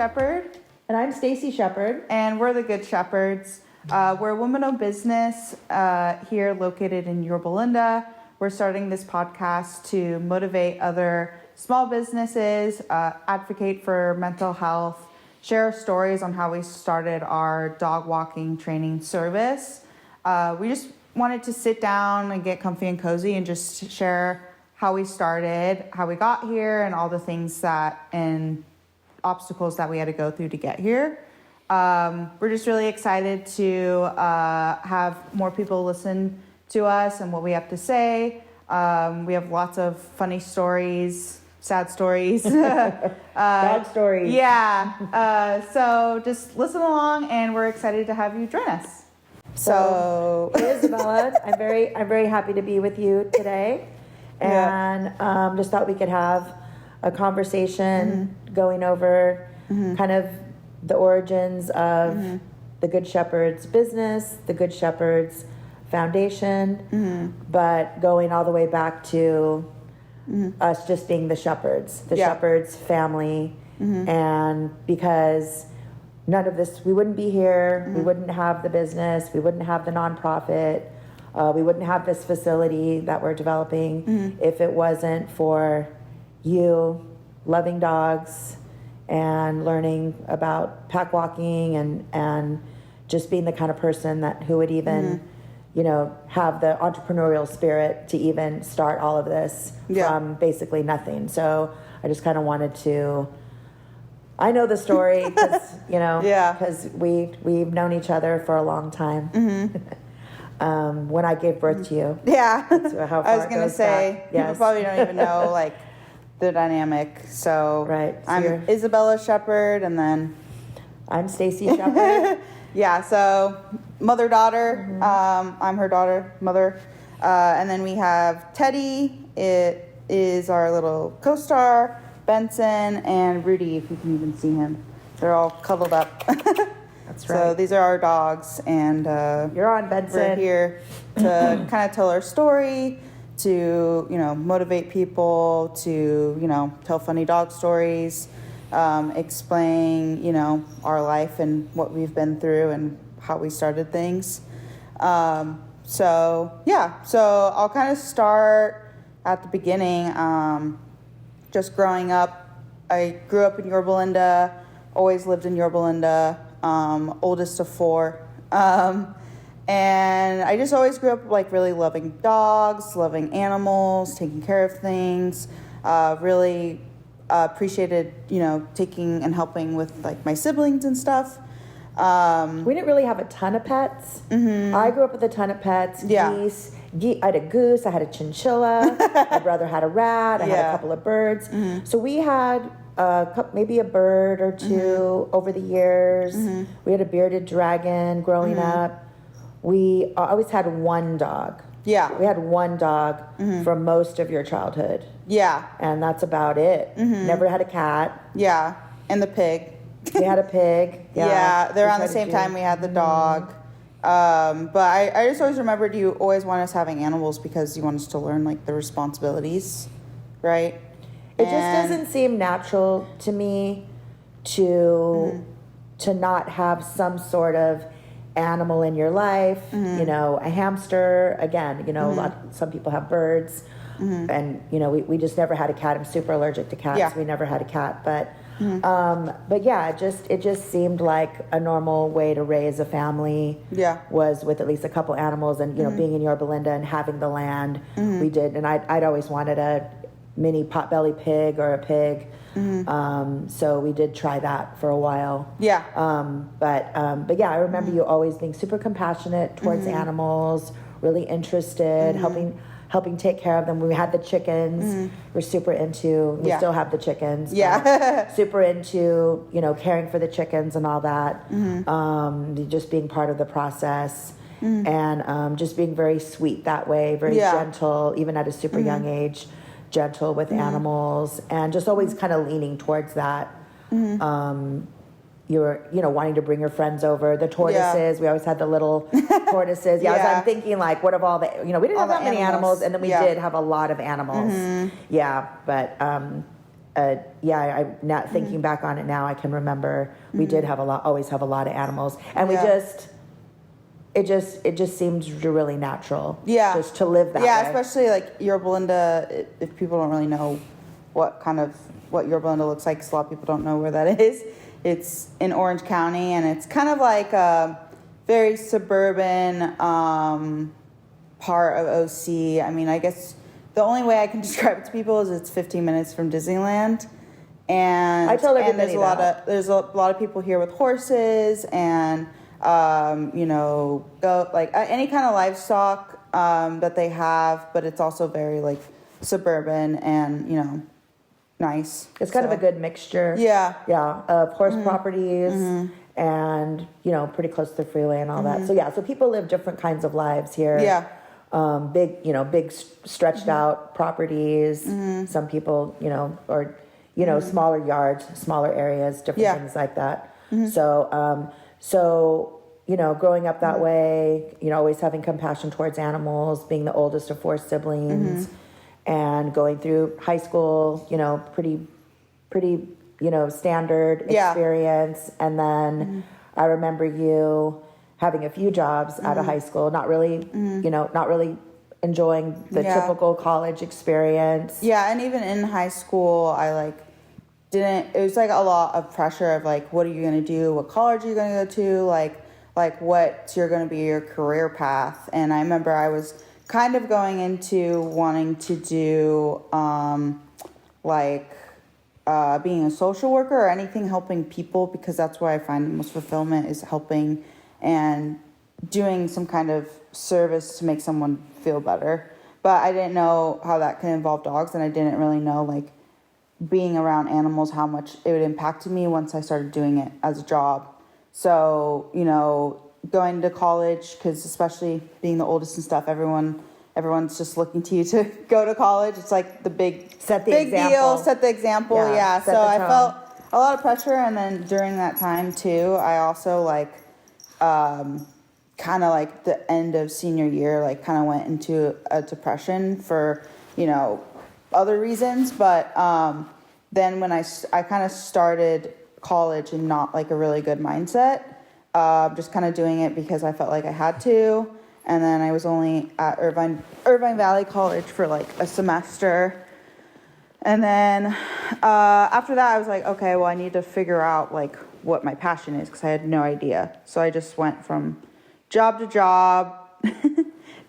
Shepard. And I'm Stacy Shepard. And we're the Good Shepards. We're a woman-owned business here located in Yorba Linda. We're starting this podcast to motivate other small businesses, advocate for mental health, share stories on how we started our dog walking training service. We just wanted to sit down and get comfy and cozy and just share how we started, how we got here, and all the things and obstacles that we had to go through to get here. We're just really excited to have more people listen to us and what we have to say. We have lots of funny stories, sad stories. Dog stories. Yeah. So just listen along, and we're excited to have you join us. So Isabella, I'm very happy to be with you today. And just thought we could have a conversation going over kind of the origins of the Good Shepards business, the Good Shepards Foundation, but going all the way back to us just being the Shepherds, the Shepherds family. And because none of this, we wouldn't be here, we wouldn't have the business, we wouldn't have the nonprofit, we wouldn't have this facility that we're developing if it wasn't for you loving dogs and learning about pack walking and just being the kind of person who would even, have the entrepreneurial spirit to even start all of this from basically nothing. So I just kind of wanted to, I know the story because, because we've known each other for a long time. When I gave birth to you. Yeah. That's how far I was going to say, people probably don't even know, the dynamic. So right. So I'm Isabella Shepard, and then I'm Stacy Shepard. Yeah, so mother-daughter. I'm her daughter, mother. And then we have Teddy. It is our little co-star, Benson, and Rudy, if you can even see him. They're all cuddled up. That's right. So these are our dogs, and you're on, Benson. We're here to kind of tell our story, to motivate people, to tell funny dog stories, explain our life and what we've been through and how we started things. So I'll kind of start at the beginning. Just growing up, I grew up in Yorba Linda, always lived in Yorba Linda. Oldest of 4. And I just always grew up really loving dogs, loving animals, taking care of things. Really appreciated, taking and helping with my siblings and stuff. We didn't really have a ton of pets. I grew up with a ton of pets. Geese. I had a goose. I had a chinchilla. My brother had a rat. I had a couple of birds. So we had maybe a bird or two over the years. We had a bearded dragon growing up. We always had one dog. Yeah. We had one dog for most of your childhood. Yeah. And that's about it. Never had a cat. Yeah. And the pig. We had a pig. Yeah. They're around the same time we had the dog. But I just always remembered you always want us having animals because you want us to learn the responsibilities, right? It just doesn't seem natural to me to not have some sort of animal in your life. A hamster. Again, some people have birds, and we just never had a cat. I'm super allergic to cats. Yeah. We never had a cat, but yeah, it just seemed like a normal way to raise a family. Yeah, was with at least a couple animals, and being in Yorba Linda and having the land, we did, and I'd always wanted a mini potbelly pig or a pig. So we did try that for a while. Yeah. But yeah, I remember you always being super compassionate towards animals, really interested, helping take care of them. We had the chickens. We're super into, we still have the chickens. Yeah. Super into, caring for the chickens and all that. Just being part of the process. And just being very sweet that way, very gentle, even at a super young age. Gentle with animals, and just always kind of leaning towards that. You were, wanting to bring your friends over. The tortoises, we always had the little tortoises. I'm thinking what of all the, we didn't have that many animals, and then we did have a lot of animals. Yeah, but now thinking back on it now, I can remember we did always have a lot of animals, and it just seems really natural. Yeah. Just to live that way. Yeah, especially like Yorba Linda, if people don't really know what Yorba Linda looks like, 'cause a lot of people don't know where that is. It's in Orange County, and it's kind of like a very suburban part of OC. I mean, I guess the only way I can describe it to people is it's 15 minutes from Disneyland. And I tell everybody there's a lot of people here with horses and goat, like any kind of livestock that they have, but it's also very like suburban and nice. It's kind of a good mixture. Yeah. Yeah, of horse properties and pretty close to the freeway and all that. So people live different kinds of lives here. Yeah. Big stretched out properties. Some people, or smaller yards, smaller areas, different things like that. So growing up that way, always having compassion towards animals, being the oldest of 4 siblings, and going through high school, pretty standard experience. And then I remember you having a few jobs out of high school, not really enjoying the typical college experience. Yeah, and even in high school, I it was like a lot of pressure of like, what are you going to do? What college are you going to go to? Like what's going to be your career path? And I remember I was kind of going into wanting to do being a social worker or anything helping people, because that's where I find the most fulfillment, is helping and doing some kind of service to make someone feel better. But I didn't know how that can involve dogs, and I didn't really know being around animals, how much it would impact me once I started doing it as a job. So, going to college, because especially being the oldest and stuff, everyone's just looking to you to go to college. It's like the big deal, set the example. Yeah. So I felt a lot of pressure. And then during that time too, I also kind of like the end of senior year, kind of went into a depression for, other reasons. But then when I kind of started college in not a really good mindset, just kind of doing it because I felt like I had to. And then I was only at Irvine Valley College for a semester. And then after that, I was like, okay, well, I need to figure out what my passion is, because I had no idea. So I just went from job to job,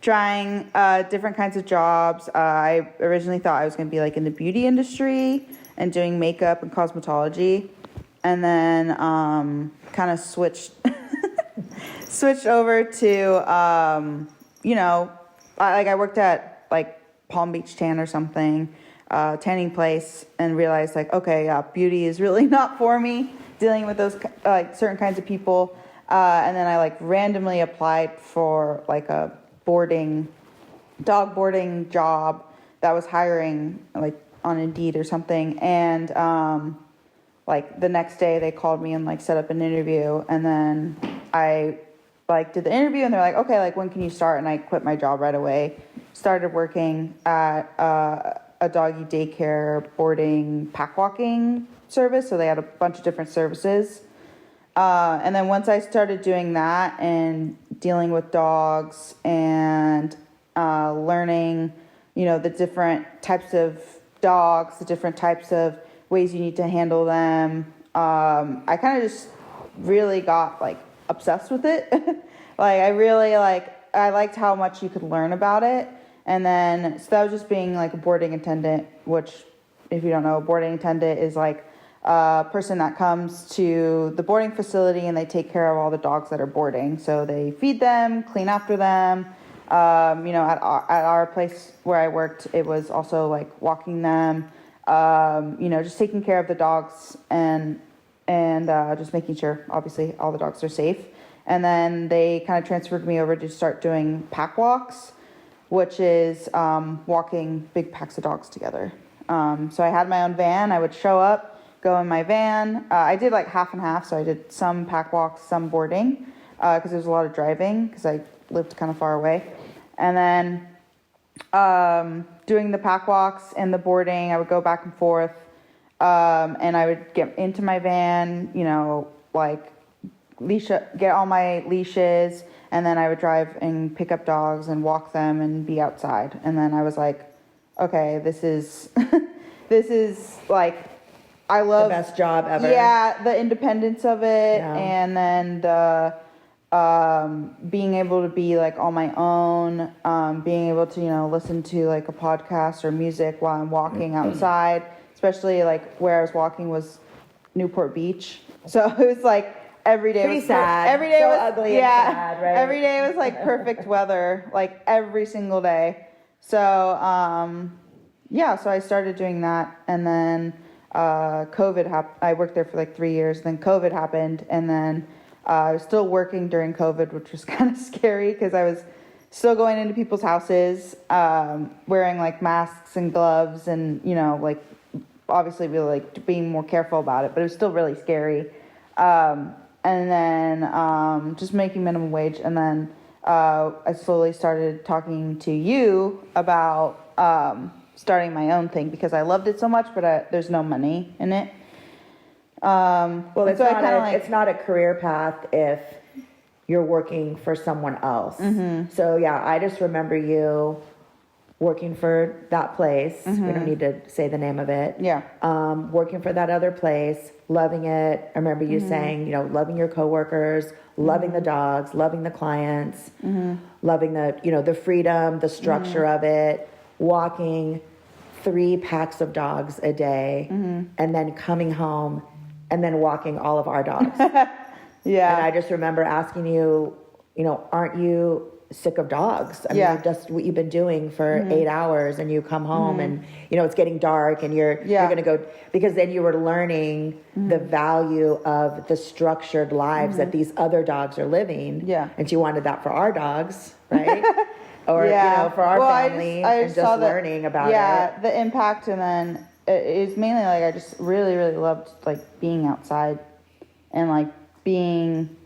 trying different kinds of jobs. I originally thought I was going to be in the beauty industry and doing makeup and cosmetology. And then kind of switched over to, I worked at Palm Beach Tan or something, tanning place, and realized beauty is really not for me, dealing with those certain kinds of people. And then I randomly applied for a dog boarding job that was hiring on Indeed or something. And the next day they called me and set up an interview, and then I did the interview, and they're like, okay, when can you start? And I quit my job right away, started working at a doggy daycare boarding pack walking service. So they had a bunch of different services. And then once I started doing that and dealing with dogs and learning, the different types of dogs, the different types of ways you need to handle them, I kind of just really got obsessed with it. I really I liked how much you could learn about it. And then, so that was just being a boarding attendant, which, if you don't know, a boarding attendant is a person that comes to the boarding facility and they take care of all the dogs that are boarding. So they feed them, clean after them. At our place where I worked, it was also walking them, just taking care of the dogs and just making sure, obviously, all the dogs are safe. And then they kind of transferred me over to start doing pack walks, which is walking big packs of dogs together. So I had my own van. I would show up, go in my van. I did half and half, so I did some pack walks, some boarding, because there was a lot of driving, because I lived kind of far away. And then doing the pack walks and the boarding, I would go back and forth. And I would get into my van, like get all my leashes, and then I would drive and pick up dogs and walk them and be outside. And then I was like, okay, this is this is like, I love the best job ever. Yeah, the independence of it, and then the being able to be like on my own, being able to listen to like a podcast or music while I'm walking outside. Especially like where I was walking was Newport Beach, so it was like every day pretty was sad. Every day so was ugly and sad, right? Every day was like perfect weather, like every single day. So so I started doing that, and then COVID happened. I worked there for like 3 years. Then COVID happened, and then I was still working during COVID, which was kind of scary because I was still going into people's houses, wearing like masks and gloves, and like obviously really like being more careful about it, but it was still really scary. And then just making minimum wage, and then I slowly started talking to you about starting my own thing because I loved it so much, but there's no money in it. Well, it's not a career path if you're working for someone else. Mm-hmm. So yeah, I just remember you working for that place. Mm-hmm. We don't need to say the name of it. Yeah. Working for that other place, loving it. I remember you saying, loving your coworkers, loving the dogs, loving the clients, loving the freedom, the structure of it, walking 3 packs of dogs a day, and then coming home and then walking all of our dogs. Yeah. And I just remember asking you, aren't you sick of dogs? I mean, just what you've been doing for 8 hours, and you come home and, it's getting dark, and you're going to go, because then you were learning the value of the structured lives that these other dogs are living. Yeah. And you wanted that for our dogs, right? Or, for our family, I and just learning about it. Yeah, the impact, and then it is mainly like I just really, really loved like being outside and like being,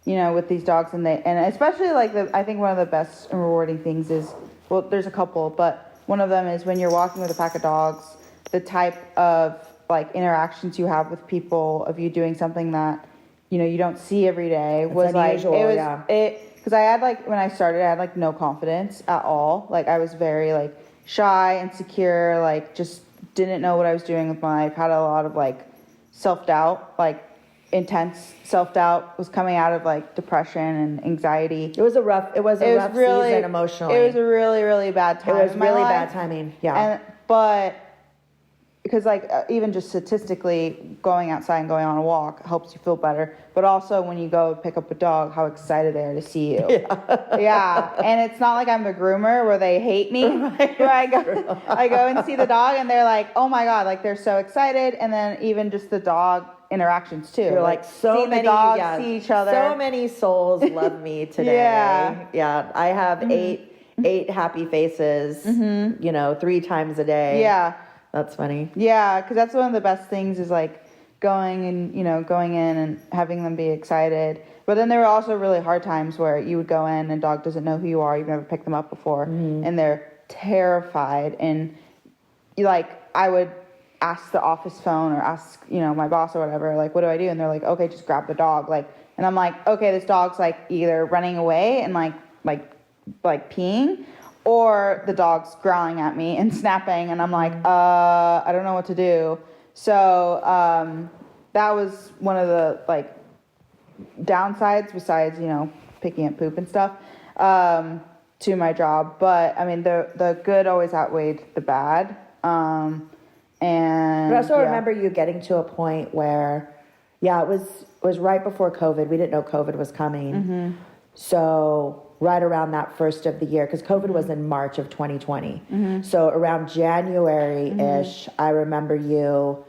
with these dogs, and especially like I think one of the best and rewarding things is, well, there's a couple, but one of them is when you're walking with a pack of dogs, the type of like interactions you have with people of you doing something that, you don't see every day was unusual, like, because I had like, when I started, I had like no confidence at all. Like I was very like shy, insecure, like just didn't know what I was doing with my life, had a lot of like self-doubt, like intense self-doubt, was coming out of like depression and anxiety. It was a rough season emotionally. It was a really, really bad time. It was really bad timing. Yeah. But because like even just statistically, going outside and going on a walk helps you feel better. But also when you go pick up a dog, how excited they are to see you. Yeah. And it's not like I'm the groomer where they hate me. Right. Where I go and see the dog and they're like, oh my God, like they're so excited. And then even just the dog interactions too. You're like so many dogs see each other. So many souls love me today. Yeah. I have eight happy faces, 3 times a day. Yeah. That's funny. Yeah, because that's one of the best things is like going in and having them be excited. But then there were also really hard times where you would go in and dog doesn't know who you are. You've never picked them up before. And they're terrified. And I would ask the office phone or ask, my boss or whatever, like, what do I do? And they're like, okay, just grab the dog. And I'm like, okay, this dog's like either running away and like peeing, or the dog's growling at me and snapping, and I'm like, I don't know what to do. So that was one of the like downsides besides picking up poop and stuff to my job. But I mean the good always outweighed the bad. And but I also remember you getting to a point where it was right before COVID. We didn't know COVID was coming. So right around that first of the year, because COVID was in March of 2020. So around January-ish, I remember you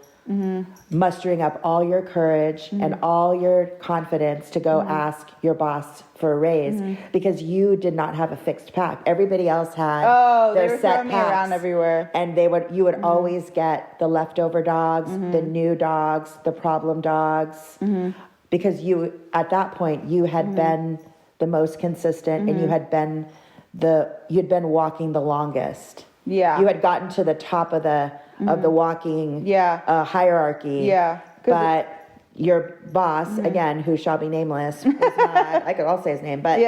mustering up all your courage and all your confidence to go ask your boss for a raise because you did not have a fixed pack. Everybody else had their they were set throwing packs me around everywhere. And you would always get the leftover dogs, the new dogs, the problem dogs, because you, at that point, you had been the most consistent and you'd been walking the longest. Yeah. You had gotten to the top of the walking hierarchy. Yeah. But your boss, again, who shall be nameless, was not, I'll say his name, but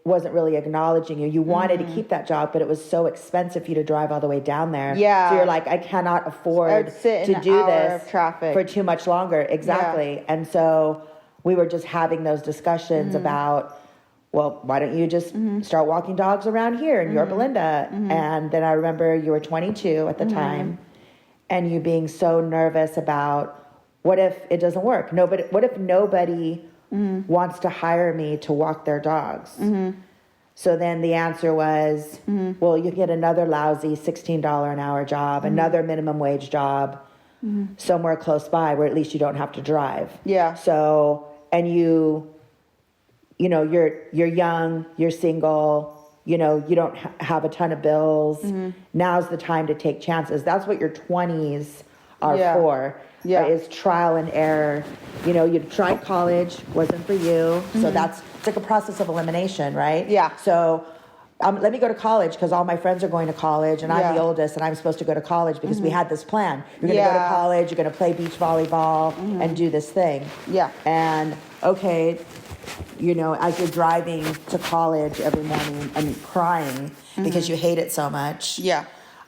wasn't really acknowledging you. You wanted to keep that job, but it was so expensive for you to drive all the way down there. Yeah. So you're like, I cannot afford to do this for too much longer. Exactly. Yeah. And so we were just having those discussions about, well, why don't you just start walking dogs around here in Yorba Linda? And then I remember you were 22 at the time, and you being so nervous about, what if it doesn't work? What if nobody wants to hire me to walk their dogs? So then the answer was, well, you can get another lousy $16 an hour job, another minimum wage job somewhere close by where at least you don't have to drive. Yeah. So, and you're young, you're single, you don't have a ton of bills. Now's the time to take chances. That's what your 20s are for. Yeah. Is trial and error. You tried college, wasn't for you. So it's like a process of elimination, right? Yeah. So let me go to college because all my friends are going to college and I'm the oldest and I'm supposed to go to college because we had this plan. You're going to go to college, you're going to play beach volleyball and do this thing. Yeah. And okay, as you're driving to college every morning and crying because you hate it so much. Yeah.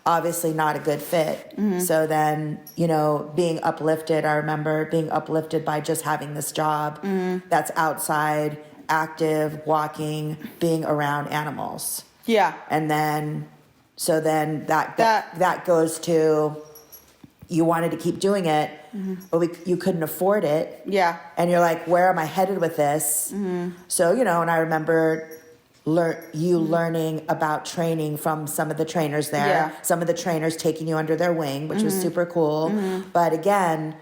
Obviously not a good fit. So then, being uplifted, I remember being uplifted by just having this job that's outside, active, walking, being around animals. Yeah. And then, so then that goes to, you wanted to keep doing it, but you couldn't afford it. Yeah. And you're like, where am I headed with this? So, and I remember learning about training from some of the trainers there, some of the trainers taking you under their wing, which was super cool. But again,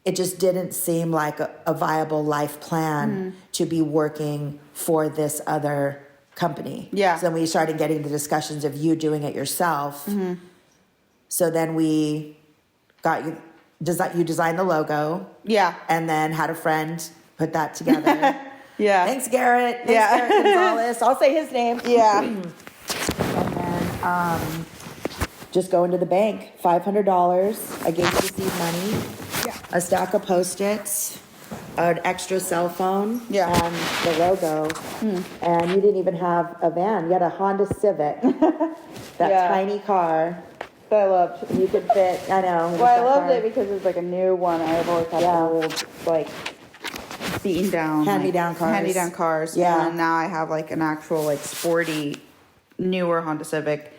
it just didn't seem like a viable life plan to be working for this other company. Yeah. So then we started getting the discussions of you doing it yourself. So then we got you designed the logo. Yeah. And then had a friend put that together. Yeah. Thanks, Garrett. Garrett Gonzalez. I'll say his name. Yeah. And then just go into the bank. $500. I gave you the seed money. Yeah. A stack of Post-its. An extra cell phone. Yeah. And the logo. And you didn't even have a van. You had a Honda Civic. That tiny car. That I loved. You could fit, I know. Well, I loved it because it was like a new one. I've always had old, beaten down hand-me-down cars. Yeah. And now I have an actual sporty newer Honda Civic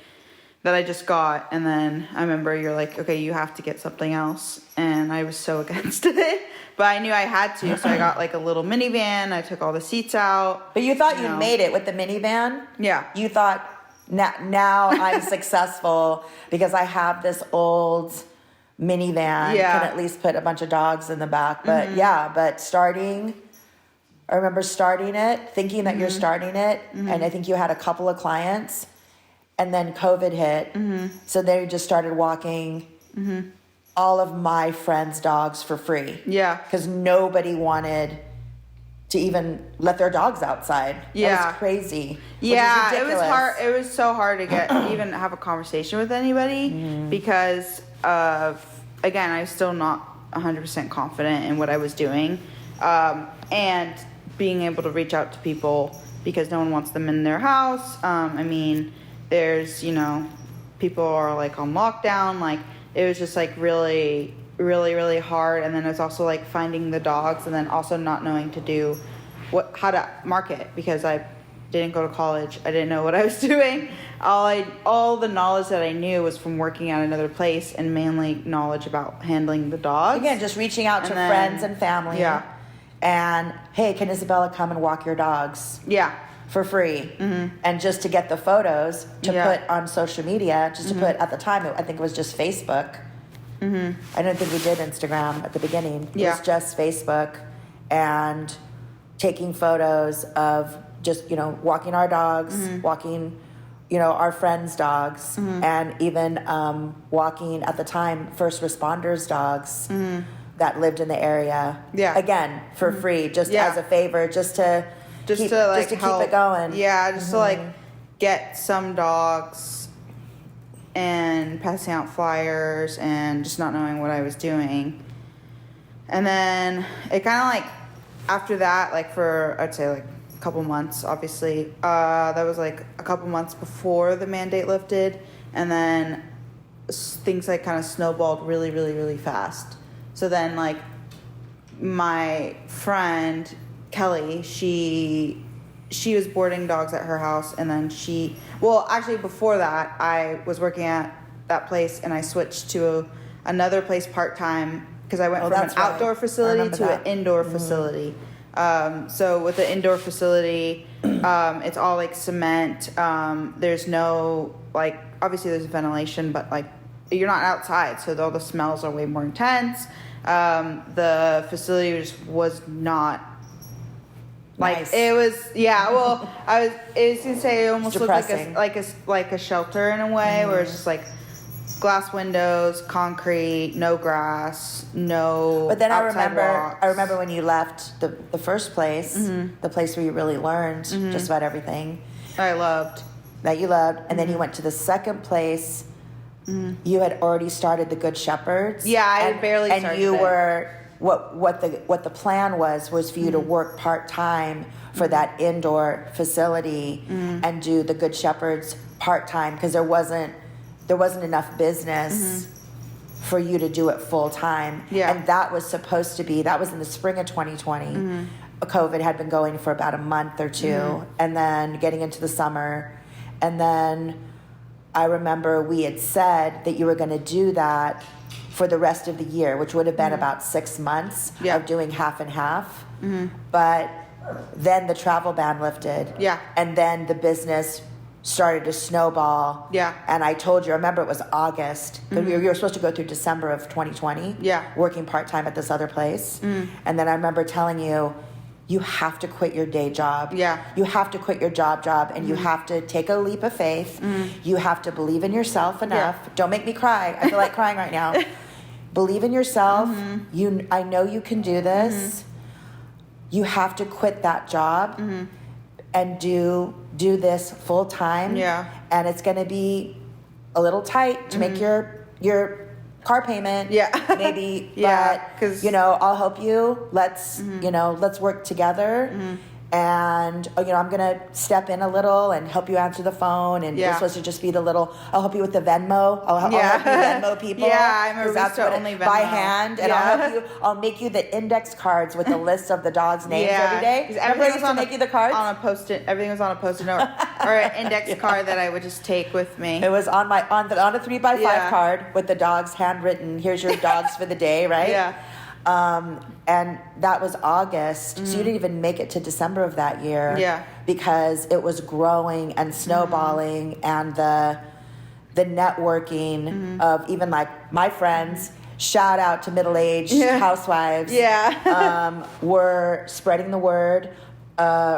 that I just got. And then I remember you're like, okay, you have to get something else. And I was so against it, but I knew I had to. So I got a little minivan. I took all the seats out. But you thought you made it with the minivan? Yeah. You thought now I'm successful because I have this old minivan, can at least put a bunch of dogs in the back. But I remember starting it, thinking that you're starting it, and I think you had a couple of clients, and then COVID hit, so they just started walking all of my friends' dogs for free. Yeah. Because nobody wanted to even let their dogs outside. Yeah. It was crazy. Yeah, it was hard. It was so hard to even have a conversation with anybody because again, I was still not 100% confident in what I was doing. And being able to reach out to people because no one wants them in their house. There's, people are on lockdown. It was just really, really, really hard. And then it was also finding the dogs and then also not knowing how to market because I didn't go to college. I didn't know what I was doing. All the knowledge that I knew was from working at another place and mainly knowledge about handling the dogs. Again, just reaching out to friends and family. Yeah. And, hey, can Isabella come and walk your dogs? Yeah. For free. And just to get the photos to put on social media, just to put, at the time, I think it was just Facebook. I don't think we did Instagram at the beginning. It was just Facebook and taking photos of just, walking our dogs, walking, our friends' dogs, and even walking, at the time, first responders' dogs that lived in the area. Yeah. Again, for free, just as a favor, just to keep it going. Yeah, just to get some dogs and passing out flyers and just not knowing what I was doing. And then it kind of like, after that, like for, I'd say like a couple months, obviously, that was like a couple months before the mandate lifted. And then things like kind of snowballed really, really, really fast. So then like my friend Kelly, she was boarding dogs at her house, and then actually before that, I was working at that place and I switched to another place part-time because I went from an outdoor facility to an indoor facility. So with the indoor facility, it's all like cement. There's no, like, obviously there's ventilation, but like you're not outside, so all the smells are way more intense. The facility just was not like nice. It was, yeah. Well, it was gonna say it almost looked like a shelter in a way, where it's just like glass windows, concrete, no grass, no. But then outside walks. I remember when you left the first place, the place where you really learned just about everything. I loved. That you loved, and then you went to the second place. You had already started the Good Shepards. Yeah, I had barely started. And you were what the plan was for you to work part-time for that indoor facility and do the Good Shepards part-time, because there wasn't enough business for you to do it full-time. Yeah. And that was in the spring of 2020. COVID had been going for about a month or two, and then getting into the summer. And then I remember we had said that you were going to do that for the rest of the year, which would have been about 6 months of doing half and half. But then the travel ban lifted. Yeah. And then the business started to snowball. Yeah. And I told you, I remember it was August, because you were supposed to go through December of 2020. Yeah. Working part-time at this other place. And then I remember telling you, you have to quit your day job. Yeah. You have to quit your job, and you have to take a leap of faith. You have to believe in yourself enough. Yeah. Don't make me cry. I feel like crying right now. Believe in yourself. I know you can do this. You have to quit that job and do this full time. Yeah. And it's going to be a little tight to make your car payment, maybe, but I'll help you. Let's let's work together, and I'm gonna step in a little and help you answer the phone. And this was to just be I'll help you with the Venmo. I'll help you Venmo people. Yeah, I'm a barista only Venmo by hand, and I'll help you. I'll make you the index cards with the list of the dogs' names every day. Everything was make you the cards on a post-it. Everything was on a post-it note or an index card that I would just take with me. It was on a 3x5 card with the dogs handwritten. Here's your dogs for the day, right? Yeah. And that was August, so you didn't even make it to December of that year. Yeah. Because it was growing and snowballing, and the networking of even like my friends. Shout out to middle-aged housewives. Yeah. Were spreading the word.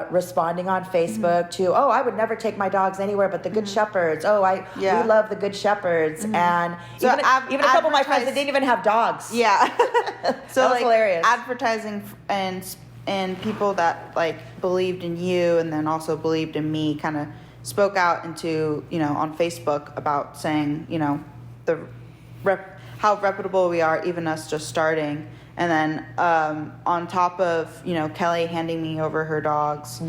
Responding on Facebook to, I would never take my dogs anywhere but the Good Shepards. We love the Good Shepards. And so even a couple of my friends that didn't even have dogs. Yeah. So that was hilarious. Advertising and people that like believed in you and then also believed in me kind of spoke out into, on Facebook about saying, how reputable we are, even us just starting. And then on top of, Kelly handing me over her dogs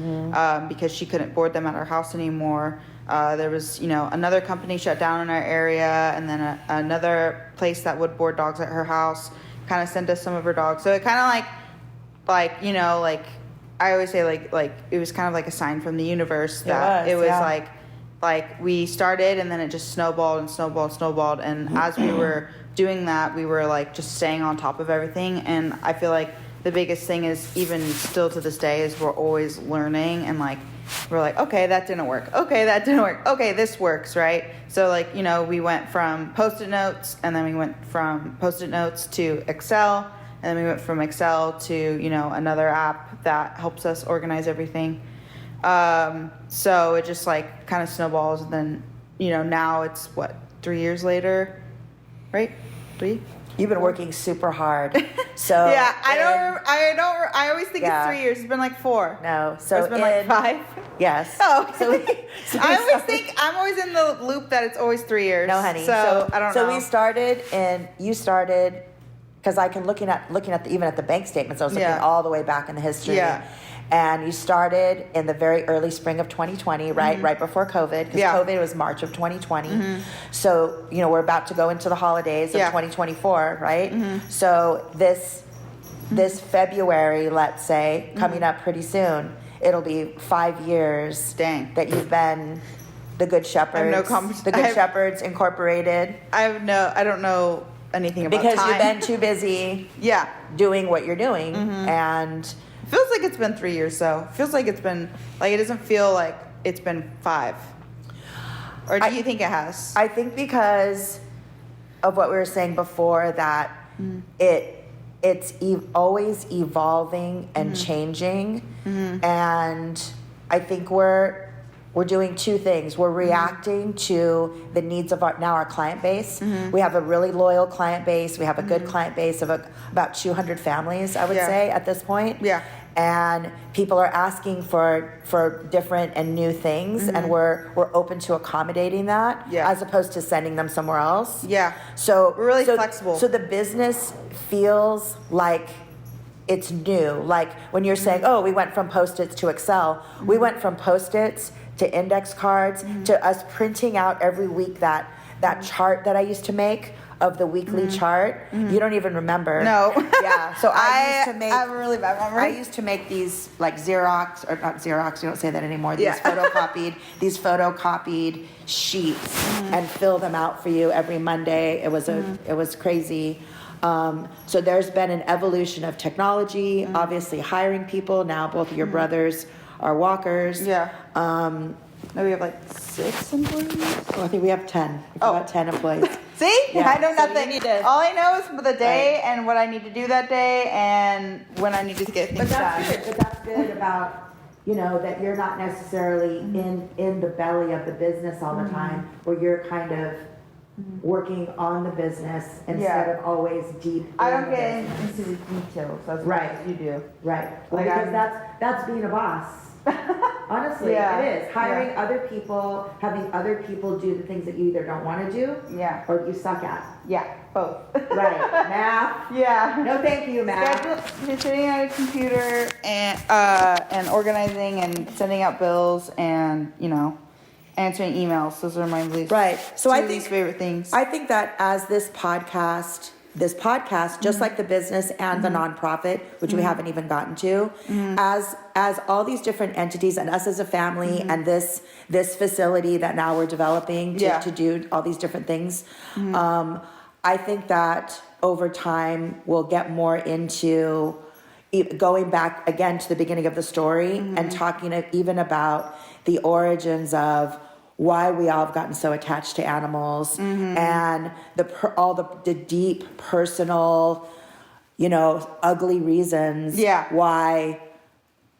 because she couldn't board them at our house anymore, there was, another company shut down in our area, and then another place that would board dogs at her house kind of sent us some of her dogs. So it kind of like I always say, like it was kind of like a sign from the universe that it was like we started, and then it just snowballed and snowballed and snowballed. And as we were doing that, we were like just staying on top of everything. And I feel like the biggest thing is, even still to this day, is we're always learning, and like we're like, okay, that didn't work, okay, that didn't work, okay, this works, right? So like, we went from post-it notes, and then we went from post-it notes to Excel, and then we went from Excel to another app that helps us organize everything. So it just like kind of snowballs, and then now it's 3 years later, right? 3? You've been working super hard. So yeah, I always think it's 3 years. It's been like 4. No, so it's been like 5. Yes. Oh, so I'm always in the loop that it's always 3 years. No, honey. So I don't know. So we started, and you started, because I can looking at even at the bank statements. I was looking all the way back in the history. Yeah. And you started in the very early spring of 2020, right? Right before COVID, because COVID was March of 2020. So, we're about to go into the holidays of 2024, right? So this February, let's say, coming up pretty soon, it'll be 5 years that you've been the Good Shepherds. The Good Shepherds Incorporated. I don't know anything about because time. you've been too busy doing what you're doing. And feels like it's been 3 years, though. Feels like it's been, like, it doesn't feel like it's been 5. Or do you think it has? I think because of what we were saying before, that it's always evolving and changing. And I think we're doing two things. We're reacting to the needs of our client base. We have a really loyal client base. We have a good client base of about 200 families, I would say, at this point. Yeah. And people are asking for different and new things, and we're open to accommodating that, as opposed to sending them somewhere else. Yeah. So we're really flexible. So the business feels like it's new. Like when you're saying, oh, we went from Post-its to Excel. We went from Post-its to index cards to us printing out every week that chart that I used to make of the weekly chart. You don't even remember. No. Yeah. So I used to make. I have a really bad memory. I used to make these like Xerox, or not Xerox. You don't say that anymore. These photocopied sheets and fill them out for you every Monday. It was crazy. So there's been an evolution of technology. Obviously, hiring people. Now both of your brothers are walkers. Yeah. Now we have like 6 employees. Oh, I think we have 10. About 10 employees. See? Yeah. I know So nothing. All I know is the day and what I need to do that day and when I need to get things done. But that's good about, that you're not necessarily in the belly of the business all the time, where you're kind of working on the business instead of always deep. I don't get into the details as much as you do. Right. Well, because that's being a boss. Honestly, it is. Hiring other people, having other people do the things that you either don't want to do or you suck at. Yeah, both. Right. Math. Yeah. No, thank you, math. Sitting at a computer and organizing and sending out bills and, answering emails. Those are my least least favorite things. I think that as this podcast, just like the business and the nonprofit, which we haven't even gotten to, as all these different entities and us as a family and this facility that now we're developing to do all these different things, I think that over time we'll get more into going back again to the beginning of the story and talking even about the origins of why we all have gotten so attached to animals and all the deep personal, ugly reasons why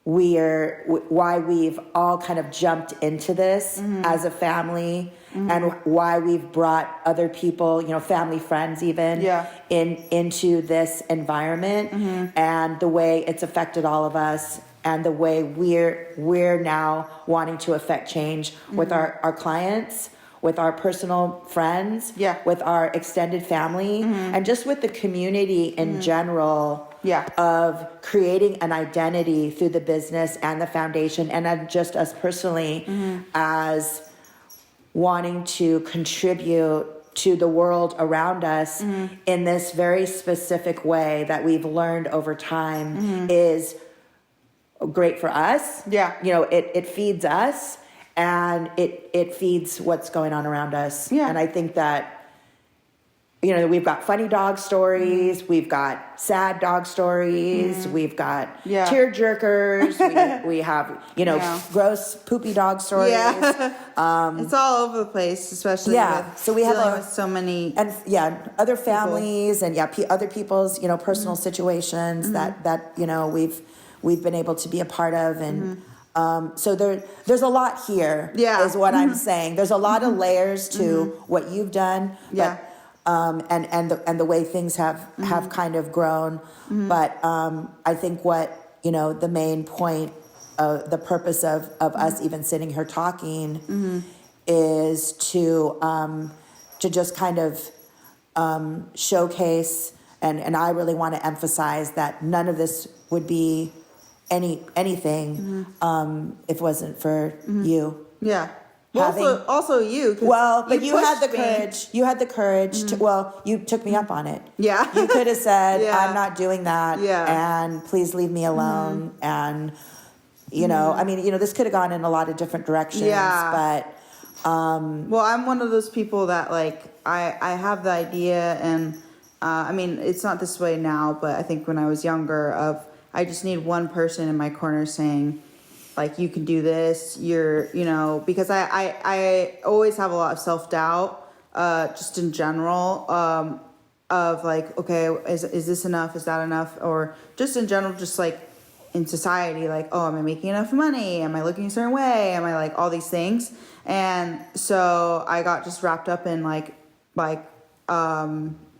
we've all kind of jumped into this as a family and why we've brought other people, family, friends even into this environment and the way it's affected all of us. And the way we're now wanting to affect change with our clients, with our personal friends, with our extended family, and just with the community in general of creating an identity through the business and the foundation, and just us personally as wanting to contribute to the world around us in this very specific way that we've learned over time is great for us. It feeds us and it feeds what's going on around us. And I think that we've got funny dog stories, we've got sad dog stories, we've got tear jerkers, we have gross poopy dog stories. It's all over the place, especially with so we have with so many and other families and other people's personal situations that we've been able to be a part of, and so there's a lot here. Is what I'm saying. There's a lot of layers to what you've done. But and the way things have kind of grown. But I think what, the main point, the purpose of us even sitting here talking is to just kind of showcase, and I really want to emphasize that none of this would be anything if it wasn't for you. Yeah. Well, also you. Well, but you had the pushed me. courage. You had the courage to. Well, you took me up on it. Yeah. You could have said, Yeah. "I'm not doing that," and please leave me alone. And I mean, this could have gone in a lot of different directions. Yeah. But well, I'm one of those people that like I have the idea, and I mean, it's not this way now, but I think when I was younger, I just need one person in my corner saying, like, you can do this, because I always have a lot of self-doubt, just in general, of like, okay, is this enough? Is that enough? Or just in general, just like in society, like, oh, am I making enough money? Am I looking a certain way? Am I like all these things? And so I got just wrapped up in like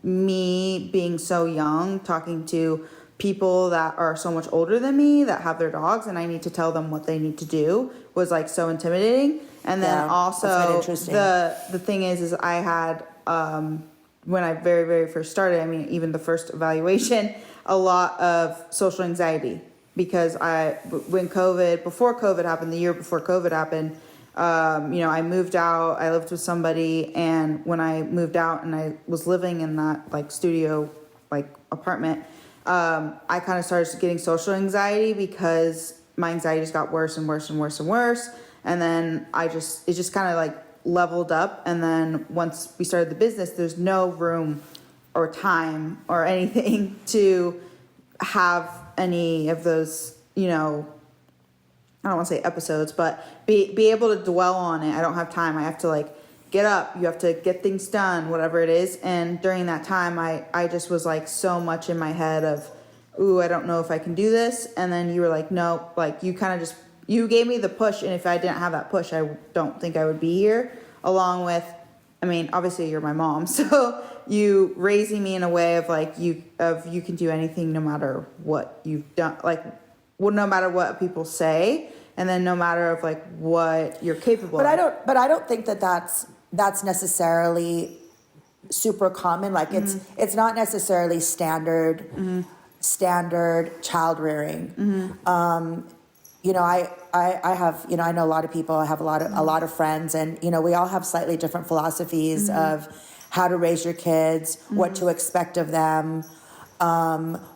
me being so young, talking to people that are so much older than me that have their dogs, and I need to tell them what they need to do, was like so intimidating. And then also the thing is I had when I very, very first started, I mean, even the first evaluation, a lot of social anxiety, because before COVID happened, the year before COVID happened, I moved out, I lived with somebody, and when I moved out and I was living in that like studio, like apartment, I kind of started getting social anxiety because my anxiety just got worse and worse and worse and worse. And then it just kind of like leveled up. And then once we started the business, there's no room or time or anything to have any of those, I don't want to say episodes, but be able to dwell on it. I don't have time. I have to like get up, you have to get things done, whatever it is. And during that time, I just was like so much in my head of, ooh, I don't know if I can do this. And then you were like, no, like you kind of you gave me the push. And if I didn't have that push, I don't think I would be here, along with, I mean, obviously you're my mom. So you raising me in a way of like, you can do anything no matter what you've done, like, well, no matter what people say. And then no matter of like what you're capable of. But I don't think that's necessarily super common. Like it's not necessarily standard child rearing. I have, I know a lot of people, I have a lot of friends, and, we all have slightly different philosophies of how to raise your kids, what to expect of them,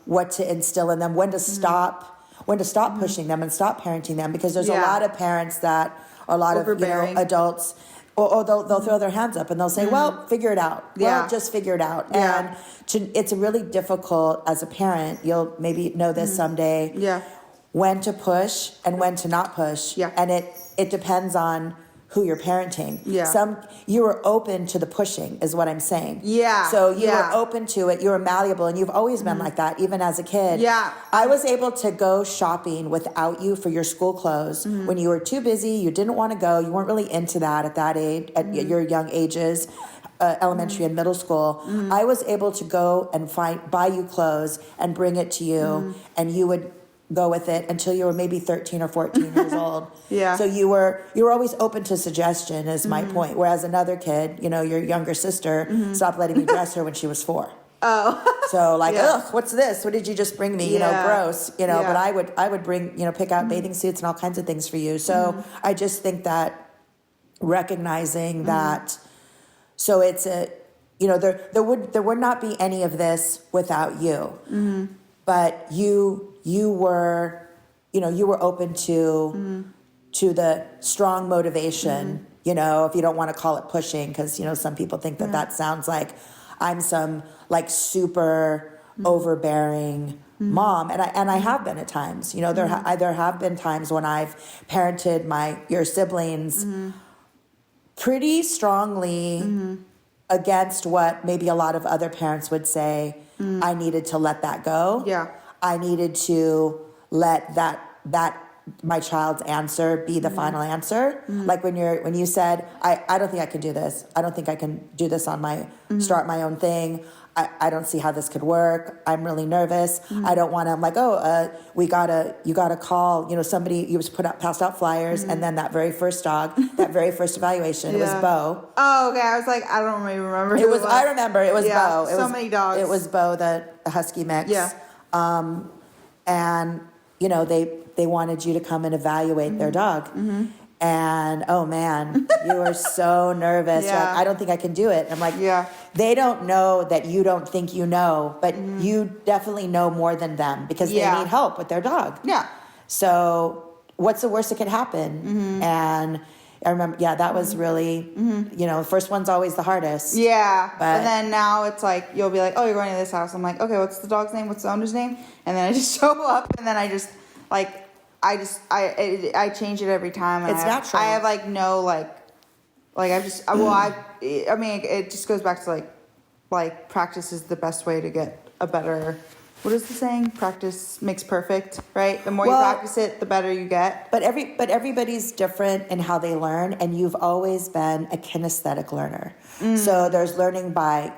what to instill in them, when to stop pushing them and stop parenting them, because there's a lot of parents that are a lot of adults, or they'll throw their hands up and they'll say, well, figure it out. Well, just figure it out. Yeah. And it's really difficult as a parent. You'll maybe know this someday. Yeah. When to push and when to not push. Yeah. And it depends on who you're parenting. Yeah. You were open to the pushing is what I'm saying. Yeah. So you were open to it. You were malleable, and you've always been like that, even as a kid. Yeah. I was able to go shopping without you for your school clothes when you were too busy. You didn't want to go. You weren't really into that at that age, at your young ages, elementary and middle school. I was able to go and buy you clothes and bring it to you, and you would go with it until you were maybe 13 or 14 years old. Yeah. So you were always open to suggestion, is my point. Whereas another kid, your younger sister, stopped letting me dress her when she was 4. Oh. So like, ugh, what's this? What did you just bring me? Gross. But I would bring, pick out bathing suits and all kinds of things for you. So I just think that recognizing that, so it's there would not be any of this without you. But you were open to the strong motivation, if you don't want to call it pushing, because, some people think that sounds like I'm some like super overbearing mom. And I have been at times, there have been times when I've parented your siblings pretty strongly against what maybe a lot of other parents would say. I needed to let that go. Yeah. I needed to let that my child's answer be the final answer. Like when you said, I don't think I can do this. I don't think I can do this on my, start my own thing. I don't see how this could work. I'm really nervous. I don't want to, I'm like, you gotta call, somebody, you was passed out flyers. And then that very first dog, that very first evaluation, it was Bo. Oh, okay. I was like, I don't really remember. It was, I remember, it was Bo. So many dogs. It was Bo, the husky mix. Yeah. And, they wanted you to come and evaluate their dog. And, oh man, you were so nervous. Yeah. Like, I don't think I can do it. I'm like, Yeah. They don't know that you don't think you know, but you definitely know more than them because they need help with their dog. Yeah. So what's the worst that could happen? And I remember, that was really, the first one's always the hardest. Yeah. But, and then now it's like, you'll be like, oh, you're going to this house. I'm like, okay, what's the dog's name? What's the owner's name? And then I just show up and then I just I change it every time. And it's natural. I have like no I mean, it just goes back to like practice is the best way to get a better. What is the saying? Practice makes perfect, right? The more you practice it, the better you get. But everybody's different in how they learn, and you've always been a kinesthetic learner. So there's learning by,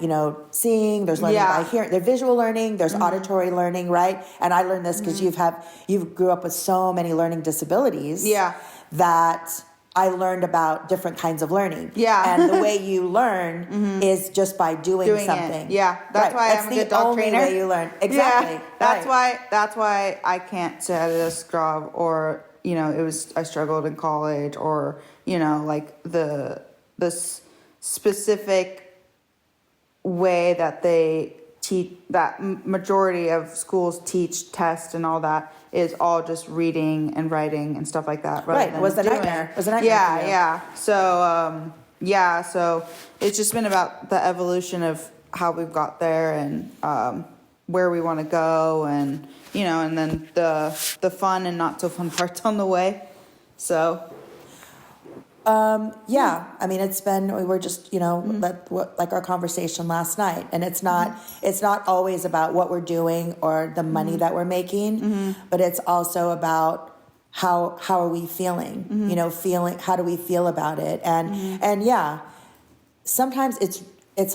seeing, there's learning by hearing, there's visual learning, there's auditory learning, right? And I learned this because you grew up with so many learning disabilities that I learned about different kinds of learning. Yeah. And the way you learn is just by doing something. It. Yeah. That's why I'm a good dog trainer. That's the only way you learn. Exactly. Yeah. That's why I can't sit at a desk job or, I struggled in college or, like the specific way that they teach, that majority of schools teach, test and all that is all just reading and writing and stuff like that. Right. It was a nightmare. It was a nightmare. Yeah. So, so it's just been about the evolution of how we've got there and, where we want to go and, and then the fun and not so fun parts on the way. So, I mean, we were just, like our conversation last night, and it's not always about what we're doing or the money that we're making, but it's also about how are we feeling, how do we feel about it? And sometimes it's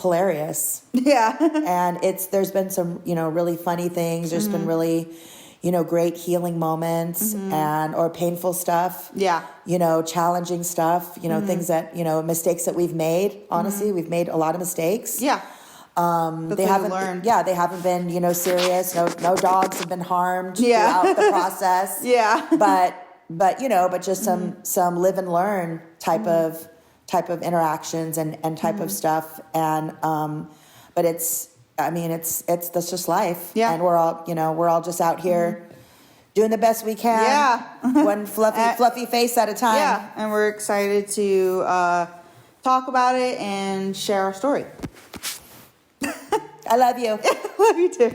hilarious. Yeah. And there's been some, really funny things. There's been really, great healing moments or painful stuff. Yeah. Challenging stuff, things that, mistakes that we've made. Honestly, we've made a lot of mistakes. Yeah. They haven't been, serious. No dogs have been harmed throughout the process. Yeah. But just some live and learn type of interactions and type of stuff. And, but that's just life. Yeah. And we're all just out here doing the best we can. Yeah. One fluffy face at a time. Yeah. And we're excited to talk about it and share our story. I love you. Love you too.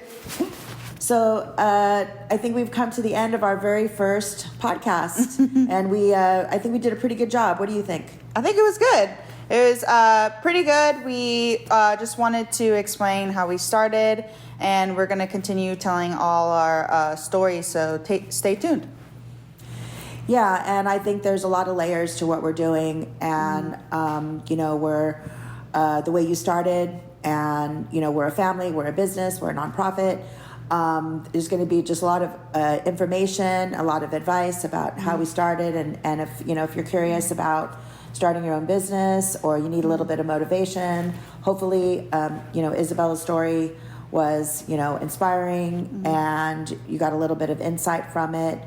So I think we've come to the end of our very first podcast, and I think we did a pretty good job. What do you think? I think it was good. It was pretty good. We just wanted to explain how we started, and we're going to continue telling all our stories, so stay tuned. Yeah, and I think there's a lot of layers to what we're doing, and, we're the way you started, and, we're a family, we're a business, we're a nonprofit. There's going to be just a lot of information, a lot of advice about how we started, and if you're curious about starting your own business or you need a little bit of motivation, hopefully, Isabella's story was, inspiring and you got a little bit of insight from it.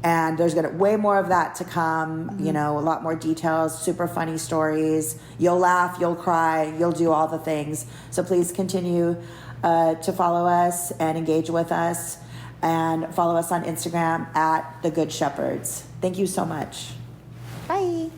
And there's going to way more of that to come, a lot more details, super funny stories. You'll laugh, you'll cry, you'll do all the things. So please continue to follow us and engage with us, and follow us on Instagram at the Good Shepards. Thank you so much. Bye.